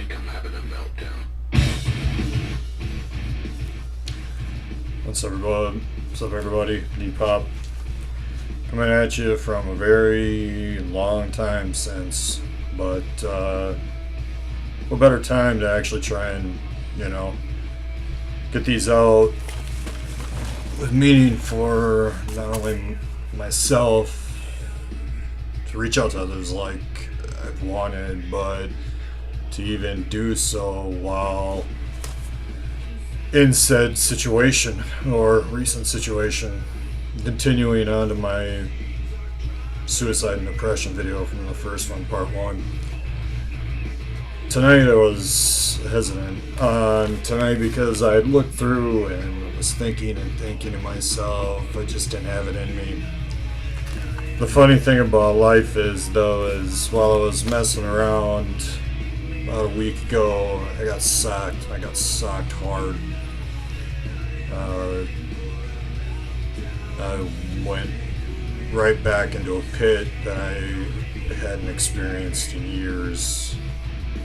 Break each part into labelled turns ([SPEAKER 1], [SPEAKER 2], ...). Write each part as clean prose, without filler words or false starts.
[SPEAKER 1] think I'm having a meltdown.
[SPEAKER 2] What's up, everybody? D-Pop coming at you from a very long time since, but what better time to actually try and, get these out with meaning for not only myself to reach out to others like I've wanted, but to even do so while in said situation or recent situation. Continuing on to my suicide and depression video from the first one, part one. Tonight I was hesitant on tonight because I had looked through and was thinking to myself, I just didn't have it in me. The funny thing about life is, though, is while I was messing around about a week ago, I got socked. I got socked hard. I went right back into a pit that I hadn't experienced in years.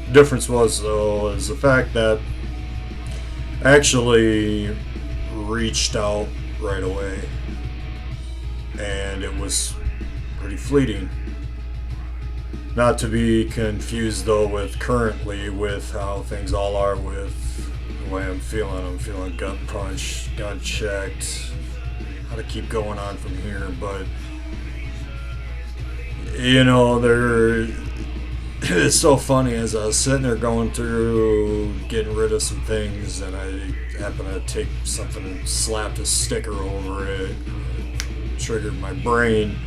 [SPEAKER 2] The difference was, though, is the fact that I actually reached out right away, and it was pretty fleeting. Not to be confused, though, with currently with how things all are with the way I'm feeling. I'm feeling gut punched, gut checked, how to keep going on from here. But it's so funny as I was sitting there going through getting rid of some things, and I happened to take something and slapped a sticker over it, triggered my brain.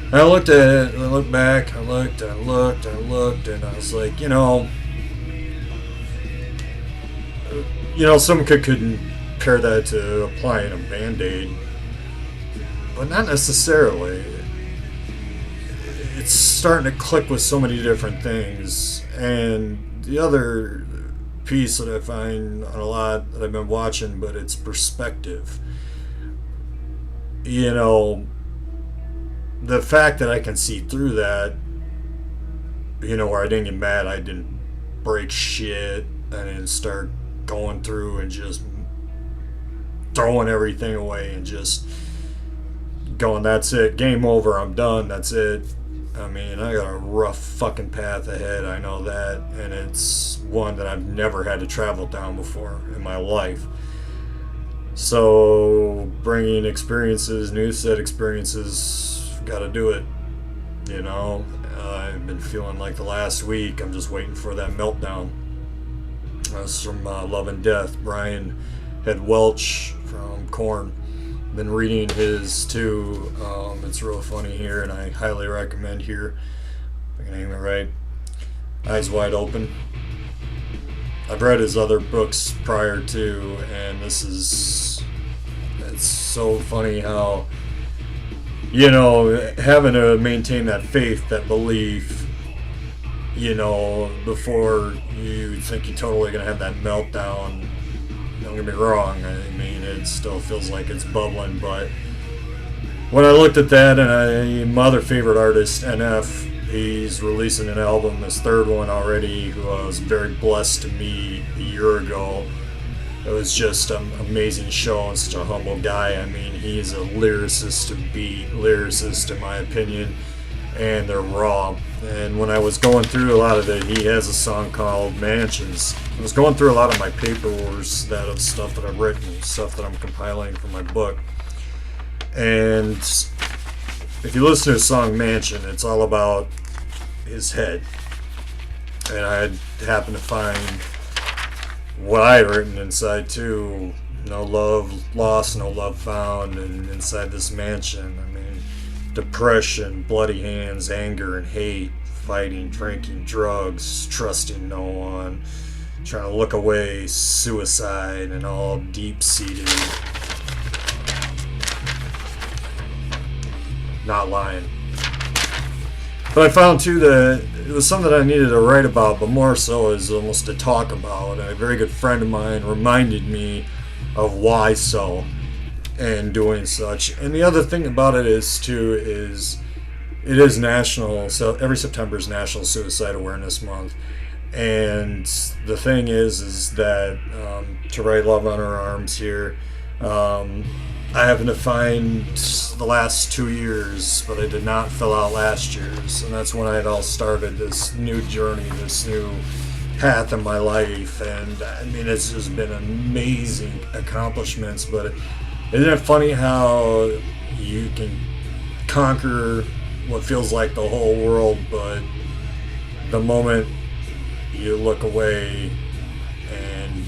[SPEAKER 2] And I looked at it, and I looked back, I looked, and I was like, someone could compare that to applying a Band-Aid, but not necessarily. It's starting to click with so many different things. And the other piece that I find on a lot that I've been watching, but it's perspective. The fact that I can see through that, where I didn't get mad, I didn't break shit, I didn't start going through and just throwing everything away and just going, that's it, game over, I'm done, that's it. I mean, I got a rough fucking path ahead, I know that, and it's one that I've never had to travel down before in my life. So, bringing experiences, new set experiences, gotta do it, I've been feeling like the last week, I'm just waiting for that meltdown. That's from Love and Death. Brian had Welch from Korn. Been reading his too. It's real funny here, and I highly recommend here. If I can name it right. Eyes Wide Open. I've read his other books prior to, and it's so funny how, having to maintain that faith, that belief, before you think you're totally going to have that meltdown. Don't get me wrong, I mean, it still feels like it's bubbling, but when I looked at that, and my other favorite artist, NF, he's releasing an album, his third one already, who I was very blessed to meet a year ago. It was just an amazing show, and such a humble guy. I mean, he's a lyricist in my opinion, and they're raw. And when I was going through a lot of it, he has a song called Mansions. I was going through a lot of my papers of stuff that I've written, stuff that I'm compiling for my book. And if you listen to his song Mansion, it's all about his head. And I happened to find what I had written inside too. No love lost, no love found, and inside this mansion, I mean, depression, bloody hands, anger and hate, fighting, drinking, drugs, trusting no one, trying to look away, suicide, and all deep-seated. Not lying. But I found too that it was something that I needed to write about, but more so as almost to talk about. And a very good friend of mine reminded me of why so, and doing such. And the other thing about it is it is national, so every September is National Suicide Awareness Month. And the thing is that to write Love on Her Arms here, I happened to find the last 2 years, but I did not fill out last year's, and that's when I had all started this new journey, this new path in my life. And I mean, it's just been amazing accomplishments. But isn't it funny how you can conquer what feels like the whole world, but the moment you look away and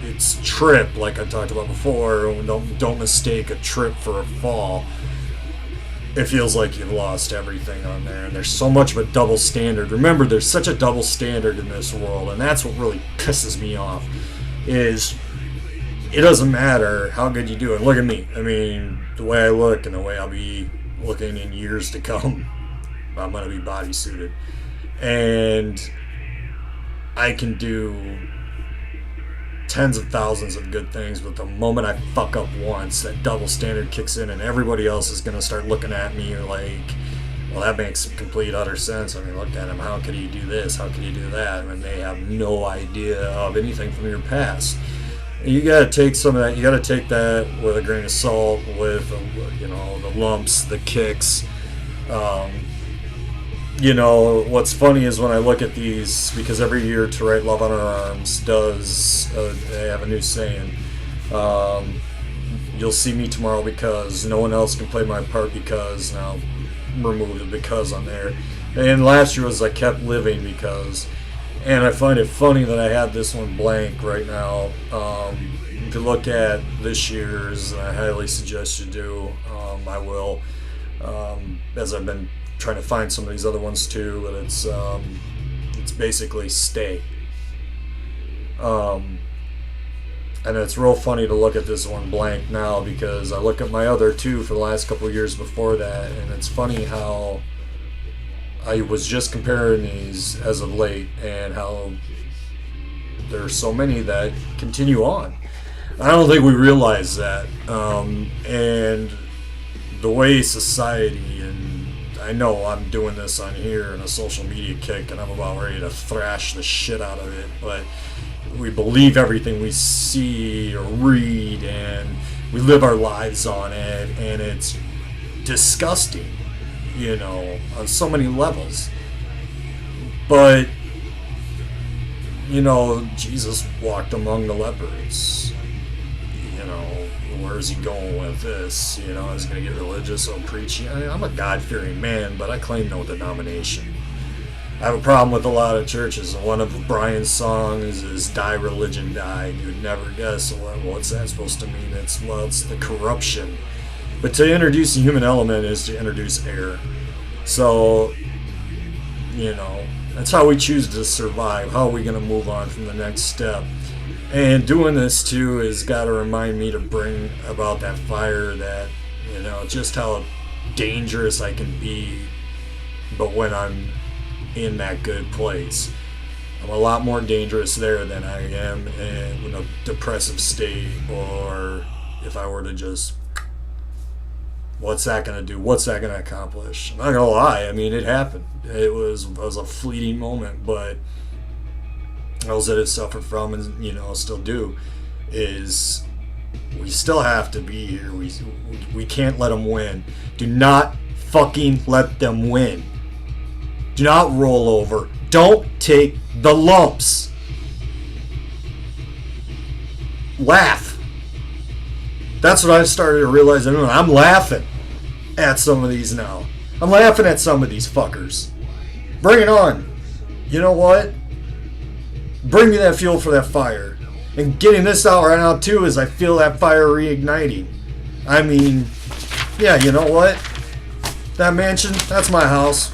[SPEAKER 2] it's trip, like I talked about before. Don't mistake a trip for a fall. It feels like you've lost everything on there, and there's so much of a double standard. Remember, there's such a double standard in this world, and that's what really pisses me off. Is it doesn't matter how good you do, and look at me. I mean, the way I look and the way I'll be looking in years to come, I'm gonna be bodysuited, and I can do tens of thousands of good things, but the moment I fuck up once, that double standard kicks in, and everybody else is going to start looking at me like, well, that makes complete utter sense. I mean, look at him. How could he do this? How could he do that? I mean, they have no idea of anything from your past. And you got to take some of that. You got to take that with a grain of salt, with the lumps, the kicks. What's funny is when I look at these, because every year To Write Love on Her Arms does, they have a new saying, you'll see me tomorrow because no one else can play my part because, now remove the because on there. And last year was I kept living because, and I find it funny that I have this one blank right now. If you look at this year's, and I highly suggest you do, I will, as I've been trying to find some of these other ones too, but it's basically stay. And it's real funny to look at this one blank now, because I look at my other two for the last couple of years before that, and it's funny how I was just comparing these as of late, and how there are so many that continue on. I don't think we realize that, and the way society, and I know I'm doing this on here in a social media kick, and I'm about ready to thrash the shit out of it, but we believe everything we see or read, and we live our lives on it, and it's disgusting, on so many levels. But, Jesus walked among the lepers. Where's he going with this? He's going to get religious or preachy. I'm a God-fearing man, but I claim no denomination. I have a problem with a lot of churches. One of Brian's songs is "Die Religion Die." You'd never guess. What's that supposed to mean? It's the corruption. But to introduce the human element is to introduce error. So, that's how we choose to survive. How are we going to move on from the next step? And doing this too has got to remind me to bring about that fire, that, just how dangerous I can be, but when I'm in that good place. I'm a lot more dangerous there than I am in a depressive state, or if I were to just, what's that going to do? What's that going to accomplish? I'm not going to lie. I mean, it happened. It was a fleeting moment, but else that have suffered from, and still do, is we still have to be here. We can't let them win. Do not fucking let them win. Do not roll over. Don't take the lumps. Laugh. That's what I've started to realize. I'm laughing at some of these now. I'm laughing at some of these fuckers. Bring it on. You know what? Bring me that fuel for that fire. And getting this out right now too, is I feel that fire reigniting. I mean, yeah, you know what? That mansion, that's my house.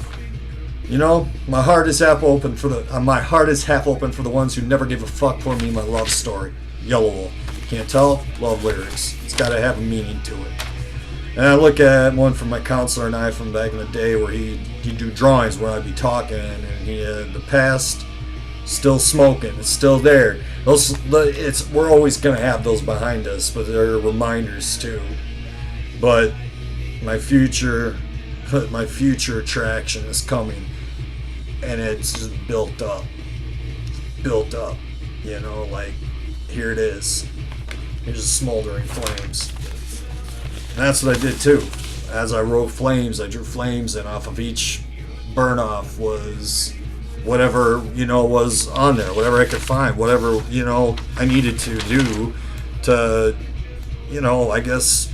[SPEAKER 2] My heart is half open for the ones who never gave a fuck for me, my love story. Yellow Wolf. Can't tell? Love lyrics. It's got to have a meaning to it. And I look at one from my counselor and I from back in the day, where he'd do drawings where I'd be talking, and he had the past still smoking. It's still there. We're always going to have those behind us, but they're reminders too. But my future attraction is coming. and it's just built up, you know, like, here it is. Here's the smoldering flames. And that's what I did too. As I wrote flames, I drew flames, and off of each burn off was whatever, you know, was on there, whatever I could find, whatever, you know, I needed to do to, you know, I guess.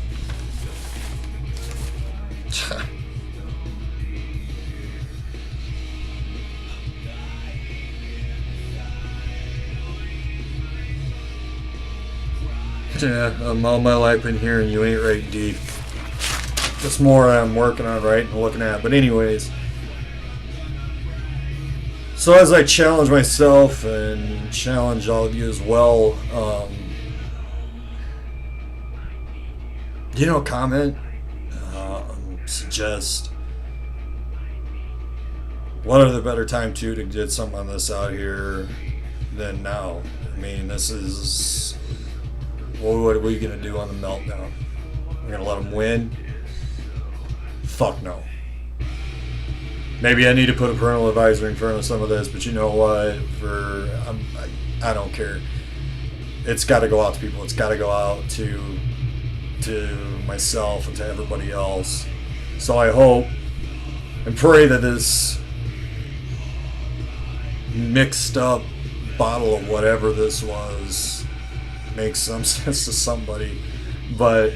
[SPEAKER 2] Yeah, all my life been hearing you ain't right, D. That's more I'm working on, right, and looking at. But anyways, so as I challenge myself and challenge all of you as well, you know, comment, suggest. What other better time to get something on this out here than now? I mean, this is. What are we going to do on the Meltdown? We're going to let them win? Fuck no. Maybe I need to put a parental advisory in front of some of this, but you know what? I don't care. It's got to go out to people. It's got to go out to myself and to everybody else. So I hope and pray that this mixed up bottle of whatever this was makes some sense to somebody, but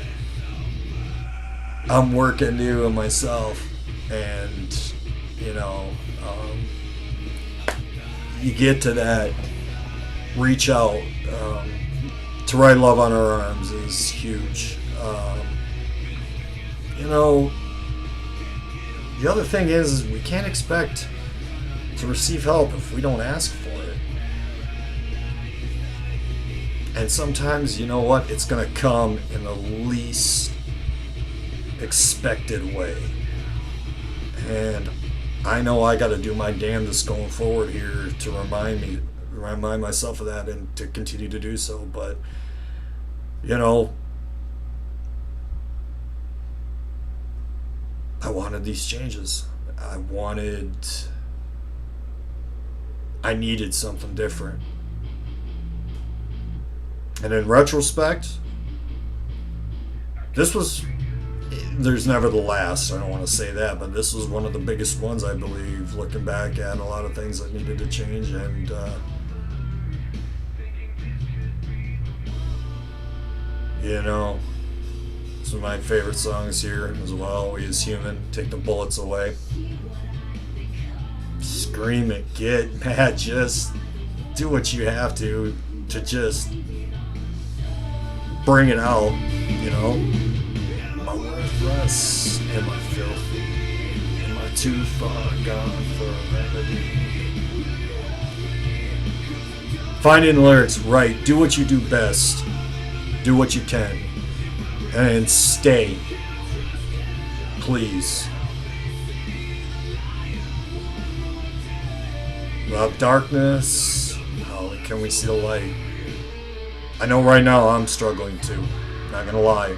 [SPEAKER 2] I'm working to myself, and you know, you get to that reach out, to write love on our arms is huge. You know, the other thing is we can't expect to receive help if we don't ask for it. And sometimes, you know what, it's going to come in the least expected way. And I know I got to do my damnedest going forward here to remind myself of that and to continue to do so. But, you know, I wanted these changes. I needed something different. And in retrospect, there's never the last, I don't want to say that, but this was one of the biggest ones, I believe, looking back at a lot of things that needed to change. And you know, it's one of my favorite songs here as well. We as human, take the bullets away. Scream it, get mad, just do what you have to just bring it out, you know. Am I worthless? Am I filthy? Am I too far gone for a remedy? Finding the lyrics right. Do what you do best. Do what you can. And stay. Please. Without darkness, how can we see the light? I know right now I'm struggling too, not gonna lie.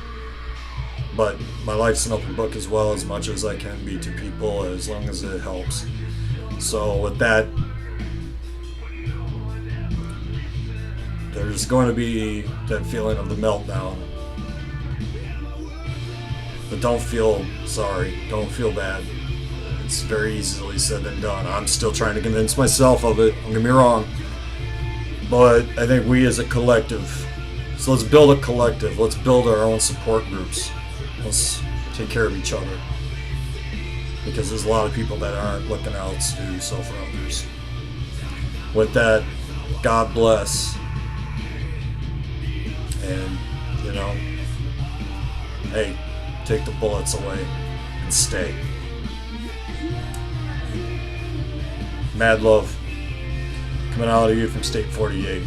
[SPEAKER 2] But my life's an open book as well, as much as I can be to people, as long as it helps. So with that, there's going to be that feeling of the meltdown. But don't feel sorry, don't feel bad. It's very easily said than done. I'm still trying to convince myself of it, don't get me wrong. But I think we as a collective, so let's build a collective, let's build our own support groups. Let's take care of each other. Because there's a lot of people that aren't looking out to do so for others. With that, God bless. And, you know, hey, take the bullets away and stay. Mad love coming out of you from State 48.